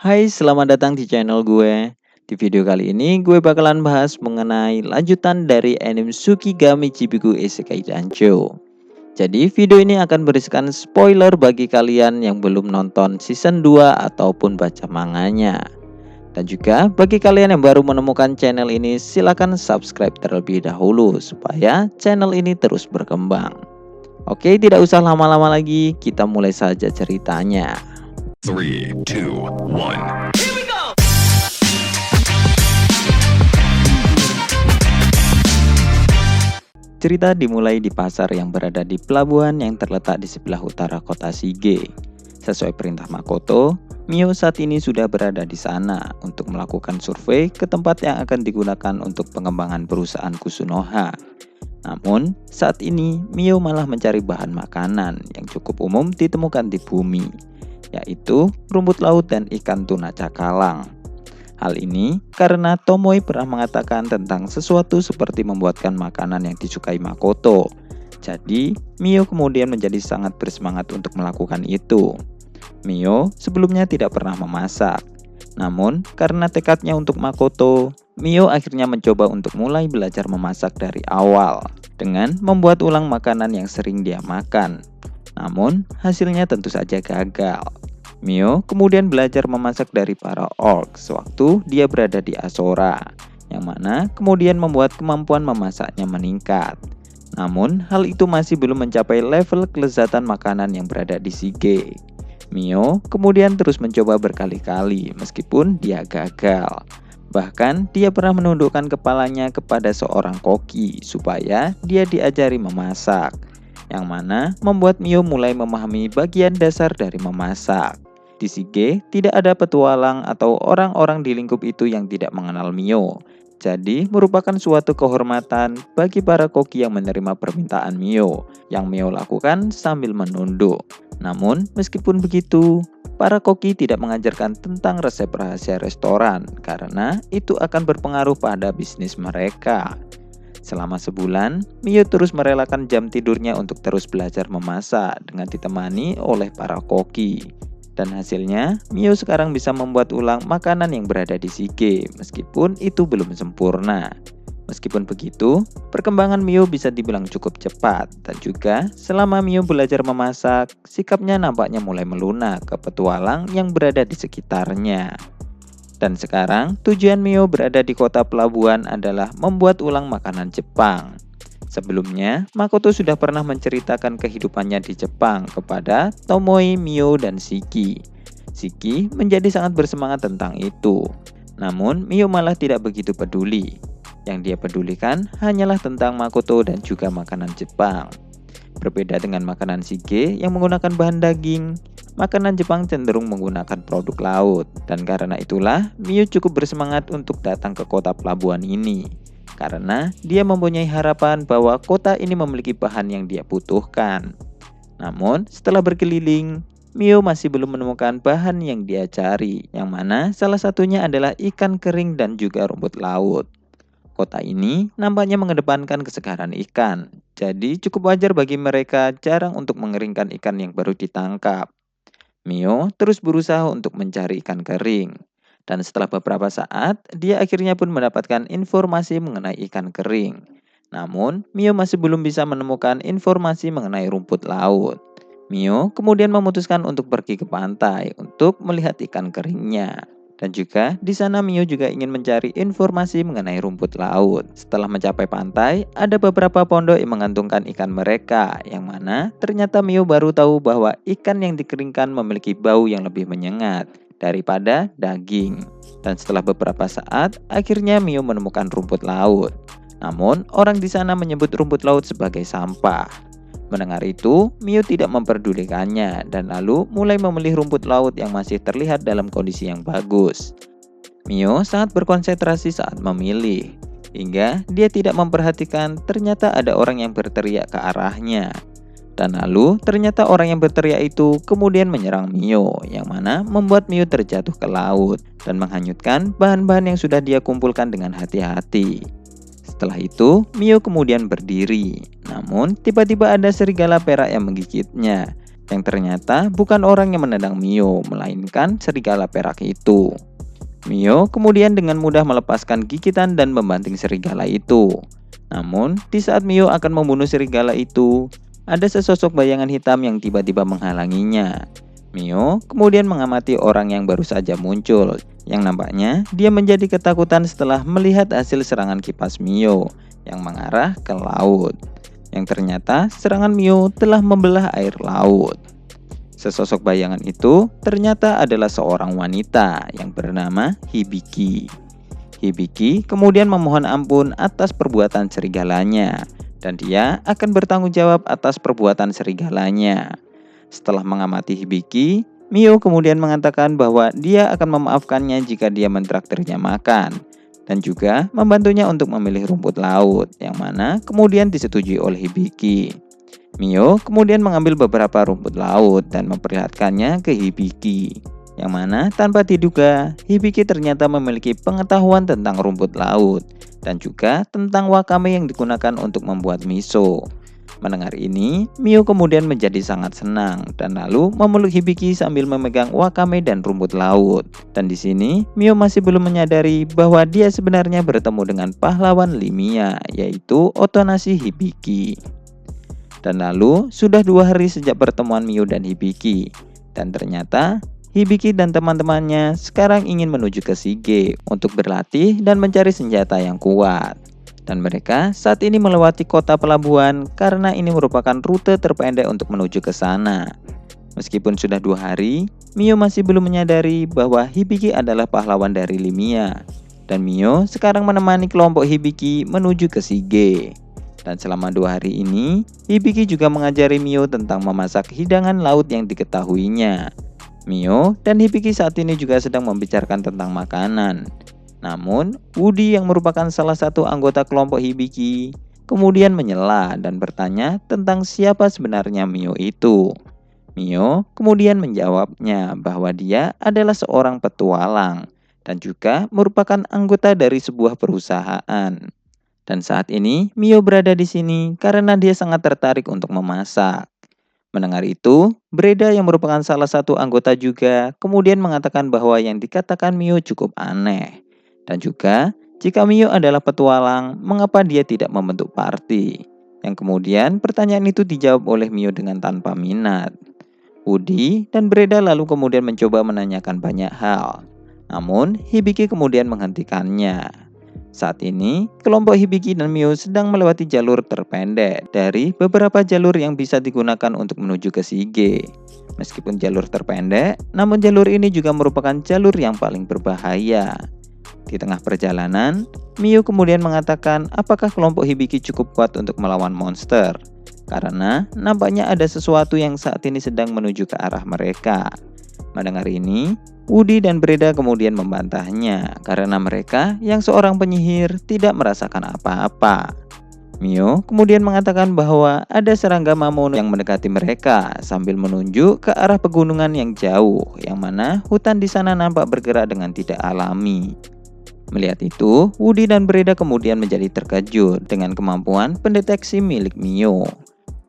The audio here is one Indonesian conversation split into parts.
Hai, selamat datang di channel gue. Di video kali ini gue bakalan bahas mengenai lanjutan dari anime Tsukigami Chibiku Isekai Dancho. Jadi video ini akan berisikan spoiler bagi kalian yang belum nonton season 2 ataupun baca manganya. Dan juga bagi kalian yang baru menemukan channel ini, silakan subscribe terlebih dahulu supaya channel ini terus berkembang. Oke, tidak usah lama-lama lagi, kita mulai saja ceritanya. 3, 2, 1. Cerita dimulai di pasar yang berada di pelabuhan yang terletak di sebelah utara kota Shige. Sesuai perintah Makoto, Mio saat ini sudah berada di sana untuk melakukan survei ke tempat yang akan digunakan untuk pengembangan perusahaan Kusunoha. Namun, saat ini Mio malah mencari bahan makanan yang cukup umum ditemukan di bumi, yaitu rumput laut dan ikan tuna cakalang. Hal ini karena Tomoe pernah mengatakan tentang sesuatu seperti membuatkan makanan yang disukai Makoto. Jadi, Mio kemudian menjadi sangat bersemangat untuk melakukan itu. Mio sebelumnya tidak pernah memasak. Namun, karena tekadnya untuk Makoto, Mio akhirnya mencoba untuk mulai belajar memasak dari awal dengan membuat ulang makanan yang sering dia makan. Namun, hasilnya tentu saja gagal. Mio kemudian belajar memasak dari para orc sewaktu dia berada di Asora, yang mana kemudian membuat kemampuan memasaknya meningkat. Namun, hal itu masih belum mencapai level kelezatan makanan yang berada di Shige. Mio kemudian terus mencoba berkali-kali meskipun dia gagal. Bahkan, dia pernah menundukkan kepalanya kepada seorang koki supaya dia diajari memasak, yang mana membuat Mio mulai memahami bagian dasar dari memasak. Di Shige, tidak ada petualang atau orang-orang di lingkup itu yang tidak mengenal Mio. Jadi, merupakan suatu kehormatan bagi para koki yang menerima permintaan Mio, yang Mio lakukan sambil menunduk. Namun, meskipun begitu, para koki tidak mengajarkan tentang resep rahasia restoran, karena itu akan berpengaruh pada bisnis mereka. Selama sebulan, Mio terus merelakan jam tidurnya untuk terus belajar memasak dengan ditemani oleh para koki. Dan hasilnya, Mio sekarang bisa membuat ulang makanan yang berada di Shige, meskipun itu belum sempurna. Meskipun begitu, perkembangan Mio bisa dibilang cukup cepat, dan juga selama Mio belajar memasak, sikapnya nampaknya mulai melunak ke petualang yang berada di sekitarnya. Dan sekarang, tujuan Mio berada di kota pelabuhan adalah membuat ulang makanan Jepang. Sebelumnya, Makoto sudah pernah menceritakan kehidupannya di Jepang kepada Tomoe, Mio, dan Shiki. Shiki menjadi sangat bersemangat tentang itu. Namun, Mio malah tidak begitu peduli. Yang dia pedulikan hanyalah tentang Makoto dan juga makanan Jepang. Berbeda dengan makanan Shige yang menggunakan bahan daging, makanan Jepang cenderung menggunakan produk laut. Dan karena itulah, Mio cukup bersemangat untuk datang ke kota pelabuhan ini. Karena dia mempunyai harapan bahwa kota ini memiliki bahan yang dia butuhkan. Namun, setelah berkeliling, Mio masih belum menemukan bahan yang dia cari, yang mana salah satunya adalah ikan kering dan juga rumput laut. Kota ini nampaknya mengedepankan kesegaran ikan, jadi cukup wajar bagi mereka jarang untuk mengeringkan ikan yang baru ditangkap. Mio terus berusaha untuk mencari ikan kering. Dan setelah beberapa saat, dia akhirnya pun mendapatkan informasi mengenai ikan kering. Namun, Mio masih belum bisa menemukan informasi mengenai rumput laut. Mio kemudian memutuskan untuk pergi ke pantai untuk melihat ikan keringnya. Dan juga di sana Mio juga ingin mencari informasi mengenai rumput laut. Setelah mencapai pantai, ada beberapa pondok yang mengantungkan ikan mereka, yang mana ternyata Mio baru tahu bahwa ikan yang dikeringkan memiliki bau yang lebih menyengat daripada daging. Dan setelah beberapa saat, akhirnya Mio menemukan rumput laut. Namun, orang di sana menyebut rumput laut sebagai sampah. Mendengar itu, Mio tidak memperdulikannya dan lalu mulai memilih rumput laut yang masih terlihat dalam kondisi yang bagus. Mio sangat berkonsentrasi saat memilih, hingga dia tidak memperhatikan ternyata ada orang yang berteriak ke arahnya. Dan lalu ternyata orang yang berteriak itu kemudian menyerang Mio, yang mana membuat Mio terjatuh ke laut dan menghanyutkan bahan-bahan yang sudah dia kumpulkan dengan hati-hati. Setelah itu, Mio kemudian berdiri. Namun, tiba-tiba ada serigala perak yang menggigitnya. Yang ternyata bukan orang yang menendang Mio, melainkan serigala perak itu. Mio kemudian dengan mudah melepaskan gigitan dan membanting serigala itu. Namun, di saat Mio akan membunuh serigala itu, ada sesosok bayangan hitam yang tiba-tiba menghalanginya. Mio kemudian mengamati orang yang baru saja muncul, yang nampaknya dia menjadi ketakutan setelah melihat hasil serangan kipas Mio yang mengarah ke laut. Yang ternyata serangan Mio telah membelah air laut. Sesosok bayangan itu ternyata adalah seorang wanita yang bernama Hibiki. Hibiki kemudian memohon ampun atas perbuatan serigalanya, dan dia akan bertanggung jawab atas perbuatan serigalanya. Setelah mengamati Hibiki, Mio kemudian mengatakan bahwa dia akan memaafkannya jika dia mentraktirnya makan, dan juga membantunya untuk memilih rumput laut, yang mana kemudian disetujui oleh Hibiki. Mio kemudian mengambil beberapa rumput laut dan memperlihatkannya ke Hibiki, yang mana tanpa diduga, Hibiki ternyata memiliki pengetahuan tentang rumput laut dan juga tentang wakame yang digunakan untuk membuat miso. Mendengar ini, Mio kemudian menjadi sangat senang dan lalu memeluk Hibiki sambil memegang wakame dan rumput laut. Dan di sini, Mio masih belum menyadari bahwa dia sebenarnya bertemu dengan pahlawan Limia, yaitu Otonashi Hibiki. Dan lalu, sudah 2 hari sejak pertemuan Mio dan Hibiki. Dan ternyata, Hibiki dan teman-temannya sekarang ingin menuju ke Shige untuk berlatih dan mencari senjata yang kuat. Dan mereka saat ini melewati kota pelabuhan karena ini merupakan rute terpendek untuk menuju ke sana. Meskipun sudah 2 hari, Mio masih belum menyadari bahwa Hibiki adalah pahlawan dari Limia. Dan Mio sekarang menemani kelompok Hibiki menuju ke Shige. Dan selama 2 hari ini, Hibiki juga mengajari Mio tentang memasak hidangan laut yang diketahuinya. Mio dan Hibiki saat ini juga sedang membicarakan tentang makanan. Namun, Woody yang merupakan salah satu anggota kelompok Hibiki kemudian menyela dan bertanya tentang siapa sebenarnya Mio itu. Mio kemudian menjawabnya bahwa dia adalah seorang petualang dan juga merupakan anggota dari sebuah perusahaan. Dan saat ini, Mio berada di sini karena dia sangat tertarik untuk memasak. Mendengar itu, Breda yang merupakan salah satu anggota juga kemudian mengatakan bahwa yang dikatakan Mio cukup aneh. Dan juga, jika Mio adalah petualang, mengapa dia tidak membentuk party? Yang kemudian pertanyaan itu dijawab oleh Mio dengan tanpa minat. Woody dan Breda lalu kemudian mencoba menanyakan banyak hal. Namun, Hibiki kemudian menghentikannya. Saat ini, kelompok Hibiki dan Mio sedang melewati jalur terpendek dari beberapa jalur yang bisa digunakan untuk menuju ke Shige. Meskipun jalur terpendek, namun jalur ini juga merupakan jalur yang paling berbahaya. Di tengah perjalanan, Mio kemudian mengatakan apakah kelompok Hibiki cukup kuat untuk melawan monster. Karena nampaknya ada sesuatu yang saat ini sedang menuju ke arah mereka. Mendengar ini, Woody dan Breda kemudian membantahnya karena mereka yang seorang penyihir tidak merasakan apa-apa. Mio kemudian mengatakan bahwa ada serangga mamon yang mendekati mereka sambil menunjuk ke arah pegunungan yang jauh, yang mana hutan di sana nampak bergerak dengan tidak alami. Melihat itu, Woody dan Breda kemudian menjadi terkejut dengan kemampuan pendeteksi milik Mio.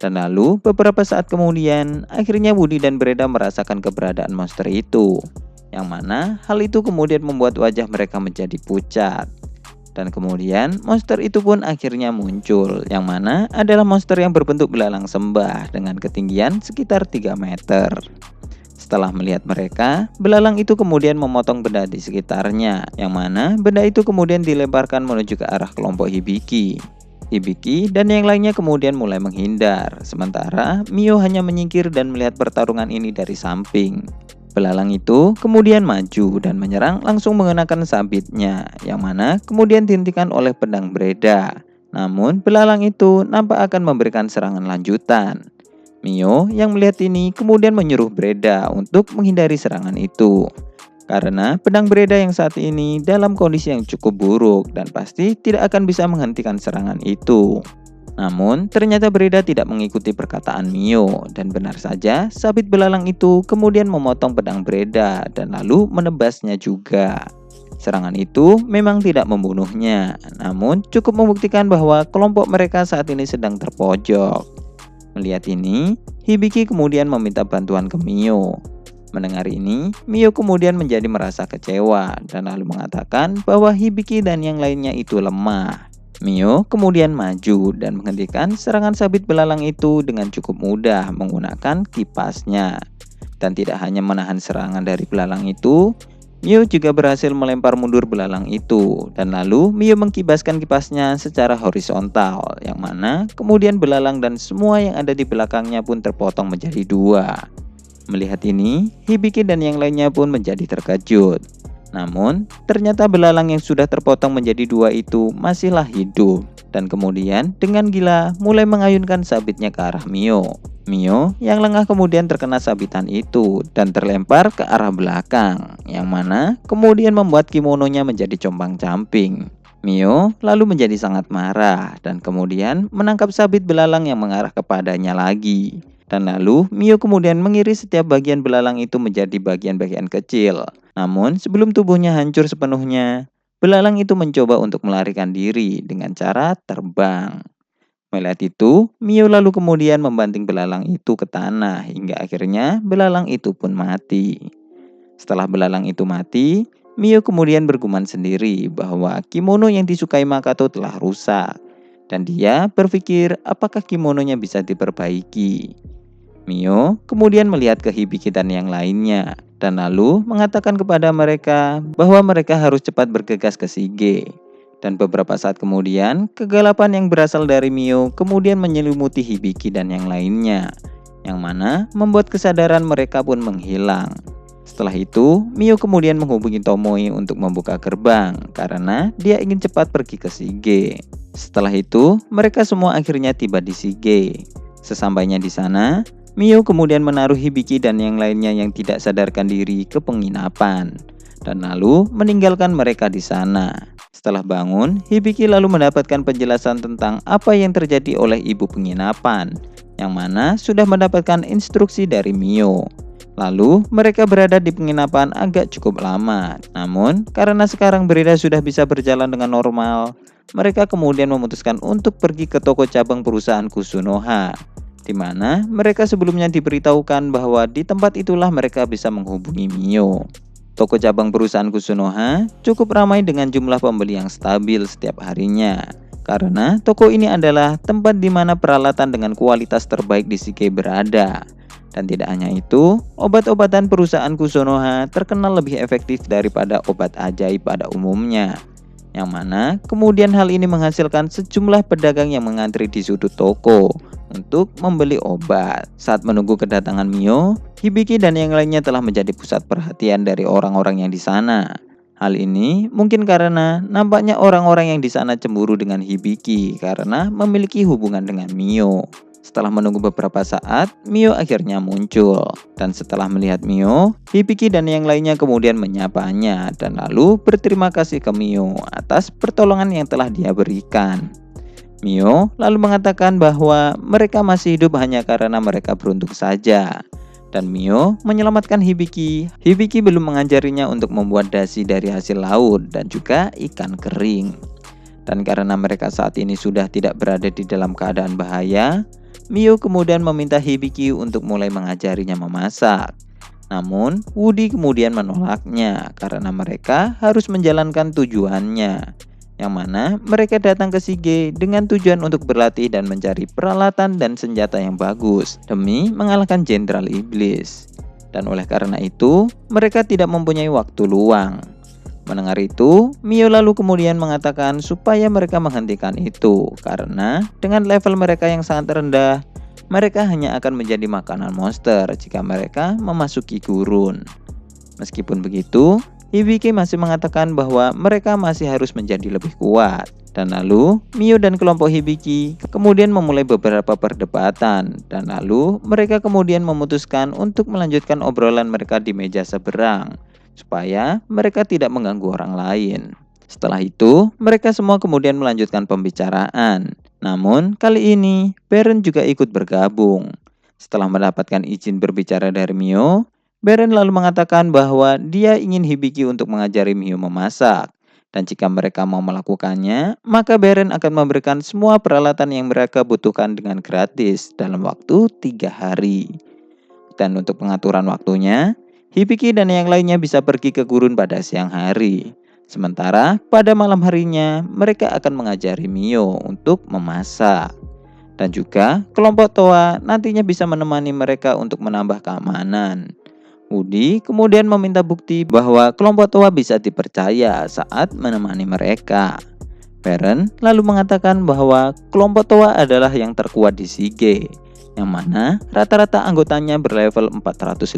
Dan lalu beberapa saat kemudian, akhirnya Woody dan Breda merasakan keberadaan monster itu. Yang mana hal itu kemudian membuat wajah mereka menjadi pucat. Dan kemudian monster itu pun akhirnya muncul, yang mana adalah monster yang berbentuk belalang sembah dengan ketinggian sekitar 3 meter. Setelah melihat mereka, belalang itu kemudian memotong benda di sekitarnya, yang mana benda itu kemudian dilemparkan menuju ke arah kelompok Hibiki. Hibiki dan yang lainnya kemudian mulai menghindar, sementara Mio hanya menyingkir dan melihat pertarungan ini dari samping. Belalang itu kemudian maju dan menyerang langsung menggunakan sabitnya, yang mana kemudian dihentikan oleh pedang Breda. Namun belalang itu nampak akan memberikan serangan lanjutan. Mio yang melihat ini kemudian menyuruh Breda untuk menghindari serangan itu. Karena pedang Breda yang saat ini dalam kondisi yang cukup buruk dan pasti tidak akan bisa menghentikan serangan itu. Namun, ternyata Breda tidak mengikuti perkataan Mio dan benar saja sabit belalang itu kemudian memotong pedang Breda dan lalu menebasnya juga. Serangan itu memang tidak membunuhnya, namun cukup membuktikan bahwa kelompok mereka saat ini sedang terpojok. Melihat ini, Hibiki kemudian meminta bantuan ke Mio. Mendengar ini, Mio kemudian menjadi merasa kecewa dan lalu mengatakan bahwa Hibiki dan yang lainnya itu lemah. Mio kemudian maju dan menghentikan serangan sabit belalang itu dengan cukup mudah menggunakan kipasnya. Dan tidak hanya menahan serangan dari belalang itu, Mio juga berhasil melempar mundur belalang itu. Dan lalu Mio mengkibaskan kipasnya secara horizontal, yang mana kemudian belalang dan semua yang ada di belakangnya pun terpotong menjadi dua. Melihat ini, Hibiki dan yang lainnya pun menjadi terkejut. Namun, ternyata belalang yang sudah terpotong menjadi dua itu masihlah hidup. Dan kemudian dengan gila mulai mengayunkan sabitnya ke arah Mio. Mio yang lengah kemudian terkena sabitan itu dan terlempar ke arah belakang, yang mana kemudian membuat kimononya menjadi compang-camping. Mio lalu menjadi sangat marah dan kemudian menangkap sabit belalang yang mengarah kepadanya lagi. Dan lalu Mio kemudian mengiris setiap bagian belalang itu menjadi bagian-bagian kecil. Namun sebelum tubuhnya hancur sepenuhnya, belalang itu mencoba untuk melarikan diri dengan cara terbang. Melihat itu, Mio lalu kemudian membanting belalang itu ke tanah hingga akhirnya belalang itu pun mati. Setelah belalang itu mati, Mio kemudian bergumam sendiri bahwa kimono yang disukai Makoto telah rusak. Dan dia berpikir apakah kimononya bisa diperbaiki. Mio kemudian melihat ke Hibiki dan yang lainnya, dan lalu mengatakan kepada mereka bahwa mereka harus cepat bergegas ke Shige. Dan beberapa saat kemudian, kegelapan yang berasal dari Mio kemudian menyelimuti Hibiki dan yang lainnya, yang mana membuat kesadaran mereka pun menghilang. Setelah itu, Mio kemudian menghubungi Tomoe untuk membuka gerbang karena dia ingin cepat pergi ke Shige. Setelah itu, mereka semua akhirnya tiba di Shige. Sesampainya di sana, Mio kemudian menaruh Hibiki dan yang lainnya yang tidak sadarkan diri ke penginapan dan lalu meninggalkan mereka di sana. Setelah bangun, Hibiki lalu mendapatkan penjelasan tentang apa yang terjadi oleh ibu penginapan, yang mana sudah mendapatkan instruksi dari Mio. Lalu mereka berada di penginapan agak cukup lama. Namun karena sekarang Brida sudah bisa berjalan dengan normal, mereka kemudian memutuskan untuk pergi ke toko cabang perusahaan Kusunoha, di mana mereka sebelumnya diberitahukan bahwa di tempat itulah mereka bisa menghubungi Mio. Toko cabang perusahaan Kusunoha cukup ramai dengan jumlah pembeli yang stabil setiap harinya. Karena toko ini adalah tempat di mana peralatan dengan kualitas terbaik di Shige berada. Dan tidak hanya itu, obat-obatan perusahaan Kusunoha terkenal lebih efektif daripada obat ajaib pada umumnya. Yang mana kemudian hal ini menghasilkan sejumlah pedagang yang mengantri di sudut toko untuk membeli obat. Saat menunggu kedatangan Mio, Hibiki dan yang lainnya telah menjadi pusat perhatian dari orang-orang yang di sana. Hal ini mungkin karena nampaknya orang-orang yang di sana cemburu dengan Hibiki karena memiliki hubungan dengan Mio. Setelah menunggu beberapa saat, Mio akhirnya muncul. Dan setelah melihat Mio, Hibiki dan yang lainnya kemudian menyapanya dan lalu berterima kasih ke Mio atas pertolongan yang telah dia berikan. Mio lalu mengatakan bahwa mereka masih hidup hanya karena mereka beruntung saja. Dan Mio menyelamatkan Hibiki. Hibiki belum mengajarinya untuk membuat dashi dari hasil laut dan juga ikan kering. Dan karena mereka saat ini sudah tidak berada di dalam keadaan bahaya, Mio kemudian meminta Hibiki untuk mulai mengajarinya memasak. Namun, Woody kemudian menolaknya karena mereka harus menjalankan tujuannya, yang mana mereka datang ke Shige dengan tujuan untuk berlatih dan mencari peralatan dan senjata yang bagus demi mengalahkan Jenderal Iblis. Dan oleh karena itu, mereka tidak mempunyai waktu luang. Mendengar itu, Mio lalu kemudian mengatakan supaya mereka menghentikan itu karena dengan level mereka yang sangat rendah, mereka hanya akan menjadi makanan monster jika mereka memasuki gurun. Meskipun begitu, Hibiki masih mengatakan bahwa mereka masih harus menjadi lebih kuat. Dan lalu, Mio dan kelompok Hibiki kemudian memulai beberapa perdebatan. Dan lalu, mereka kemudian memutuskan untuk melanjutkan obrolan mereka di meja seberang, supaya mereka tidak mengganggu orang lain. Setelah itu, mereka semua kemudian melanjutkan pembicaraan. Namun, kali ini, Beren juga ikut bergabung. Setelah mendapatkan izin berbicara dari Mio, Beren lalu mengatakan bahwa dia ingin Hibiki untuk mengajari Mio memasak. Dan jika mereka mau melakukannya, maka Beren akan memberikan semua peralatan yang mereka butuhkan dengan gratis dalam waktu 3 hari. Dan untuk pengaturan waktunya, Hibiki dan yang lainnya bisa pergi ke gurun pada siang hari. Sementara pada malam harinya, mereka akan mengajari Mio untuk memasak. Dan juga kelompok Toa nantinya bisa menemani mereka untuk menambah keamanan. Woody kemudian meminta bukti bahwa kelompok Toa bisa dipercaya saat menemani mereka. Beren lalu mengatakan bahwa kelompok Toa adalah yang terkuat di Shige, yang mana rata-rata anggotanya berlevel 450,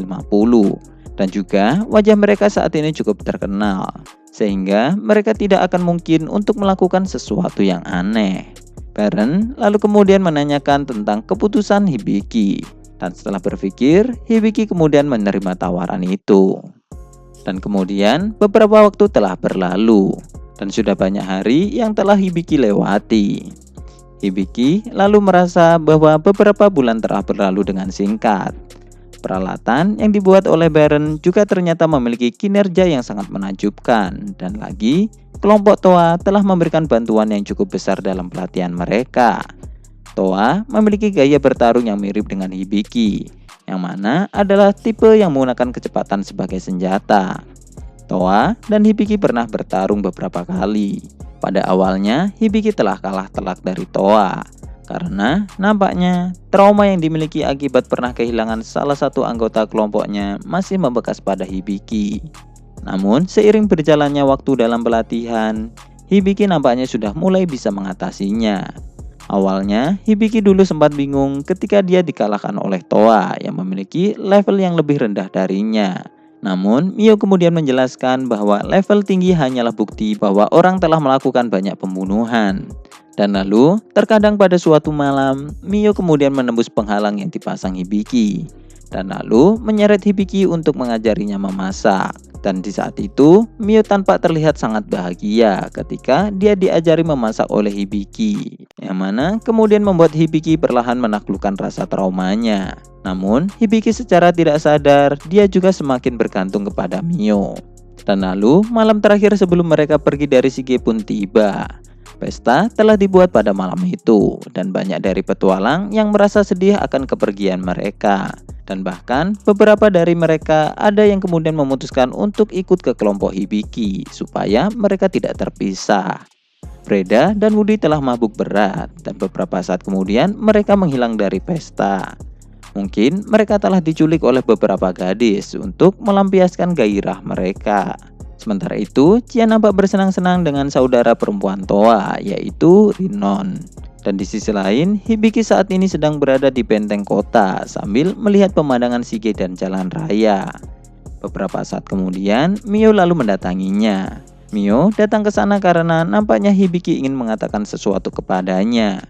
dan juga wajah mereka saat ini cukup terkenal, sehingga mereka tidak akan mungkin untuk melakukan sesuatu yang aneh. Beren lalu kemudian menanyakan tentang keputusan Hibiki. Dan setelah berpikir, Hibiki kemudian menerima tawaran itu. Dan kemudian beberapa waktu telah berlalu, dan sudah banyak hari yang telah Hibiki lewati. Hibiki lalu merasa bahwa beberapa bulan telah berlalu dengan singkat. Peralatan yang dibuat oleh Beren juga ternyata memiliki kinerja yang sangat menakjubkan. Dan lagi, kelompok Toa telah memberikan bantuan yang cukup besar dalam pelatihan mereka. Toa memiliki gaya bertarung yang mirip dengan Hibiki, yang mana adalah tipe yang menggunakan kecepatan sebagai senjata. Toa dan Hibiki pernah bertarung beberapa kali. Pada awalnya, Hibiki telah kalah telak dari Toa, karena nampaknya trauma yang dimiliki akibat pernah kehilangan salah satu anggota kelompoknya masih membekas pada Hibiki. Namun, seiring berjalannya waktu dalam pelatihan, Hibiki nampaknya sudah mulai bisa mengatasinya. Awalnya, Hibiki dulu sempat bingung ketika dia dikalahkan oleh Toa yang memiliki level yang lebih rendah darinya. Namun, Mio kemudian menjelaskan bahwa level tinggi hanyalah bukti bahwa orang telah melakukan banyak pembunuhan. Dan lalu, terkadang pada suatu malam, Mio kemudian menembus penghalang yang dipasang Hibiki. Dan lalu menyeret Hibiki untuk mengajarinya memasak. Dan di saat itu, Mio tanpa terlihat sangat bahagia ketika dia diajari memasak oleh Hibiki, yang mana kemudian membuat Hibiki perlahan menaklukkan rasa traumanya. Namun, Hibiki secara tidak sadar, dia juga semakin bergantung kepada Mio. Dan lalu, malam terakhir sebelum mereka pergi dari Shige pun tiba. Pesta telah dibuat pada malam itu, dan banyak dari petualang yang merasa sedih akan kepergian mereka. Dan bahkan beberapa dari mereka ada yang kemudian memutuskan untuk ikut ke kelompok Hibiki supaya mereka tidak terpisah. Freda dan Woody telah mabuk berat dan beberapa saat kemudian mereka menghilang dari pesta. Mungkin mereka telah diculik oleh beberapa gadis untuk melampiaskan gairah mereka. Sementara itu, Chia nampak bersenang-senang dengan saudara perempuan Toa, yaitu Rinon. Dan di sisi lain, Hibiki saat ini sedang berada di benteng kota sambil melihat pemandangan Shige dan jalan raya. Beberapa saat kemudian, Mio lalu mendatanginya. Mio datang ke sana karena nampaknya Hibiki ingin mengatakan sesuatu kepadanya.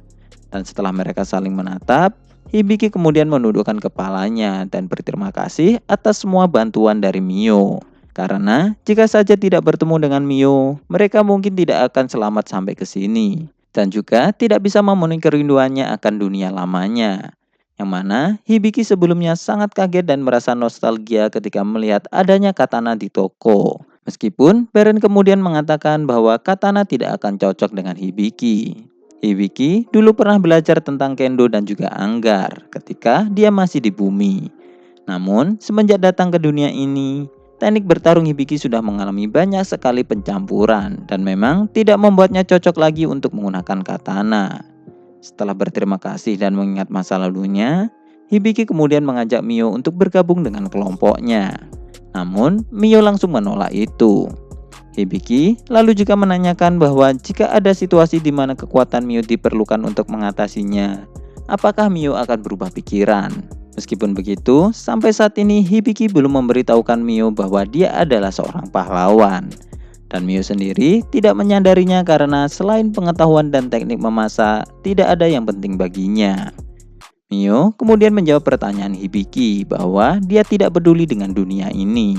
Dan setelah mereka saling menatap, Hibiki kemudian menundukkan kepalanya dan berterima kasih atas semua bantuan dari Mio. Karena jika saja tidak bertemu dengan Mio, mereka mungkin tidak akan selamat sampai ke sini. Dan juga tidak bisa memenuhi kerinduannya akan dunia lamanya. Yang mana Hibiki sebelumnya sangat kaget dan merasa nostalgia ketika melihat adanya katana di toko. Meskipun Beren kemudian mengatakan bahwa katana tidak akan cocok dengan Hibiki. Hibiki dulu pernah belajar tentang kendo dan juga anggar ketika dia masih di bumi. Namun semenjak datang ke dunia ini, teknik bertarung Hibiki sudah mengalami banyak sekali pencampuran dan memang tidak membuatnya cocok lagi untuk menggunakan katana. Setelah berterima kasih dan mengingat masa lalunya, Hibiki kemudian mengajak Mio untuk bergabung dengan kelompoknya. Namun, Mio langsung menolak itu. Hibiki lalu juga menanyakan bahwa jika ada situasi di mana kekuatan Mio diperlukan untuk mengatasinya, apakah Mio akan berubah pikiran? Meskipun begitu, sampai saat ini Hibiki belum memberitahukan Mio bahwa dia adalah seorang pahlawan. Dan Mio sendiri tidak menyadarinya karena selain pengetahuan dan teknik memasak, tidak ada yang penting baginya. Mio kemudian menjawab pertanyaan Hibiki bahwa dia tidak peduli dengan dunia ini,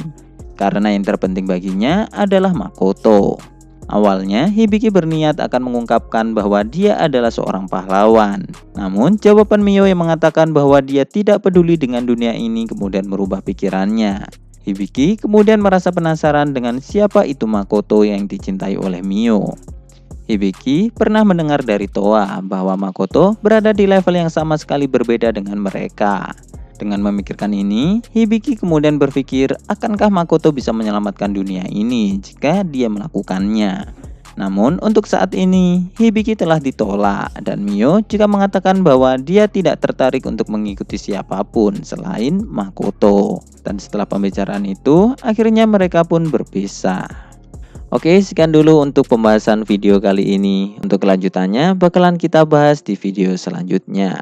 karena yang terpenting baginya adalah Makoto. Awalnya, Hibiki berniat akan mengungkapkan bahwa dia adalah seorang pahlawan. Namun, jawaban Mio yang mengatakan bahwa dia tidak peduli dengan dunia ini kemudian merubah pikirannya. Hibiki kemudian merasa penasaran dengan siapa itu Makoto yang dicintai oleh Mio. Hibiki pernah mendengar dari Toa bahwa Makoto berada di level yang sama sekali berbeda dengan mereka. Dengan memikirkan ini, Hibiki kemudian berpikir akankah Makoto bisa menyelamatkan dunia ini jika dia melakukannya. Namun untuk saat ini, Hibiki telah ditolak dan Mio juga mengatakan bahwa dia tidak tertarik untuk mengikuti siapapun selain Makoto. Dan setelah pembicaraan itu, akhirnya mereka pun berpisah. Oke, sekian dulu untuk pembahasan video kali ini. Untuk kelanjutannya bakalan kita bahas di video selanjutnya.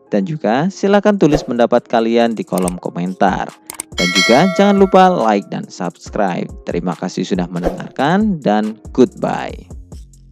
Dan juga silakan tulis pendapat kalian di kolom komentar. Dan juga jangan lupa like dan subscribe. Terima kasih sudah mendengarkan dan goodbye.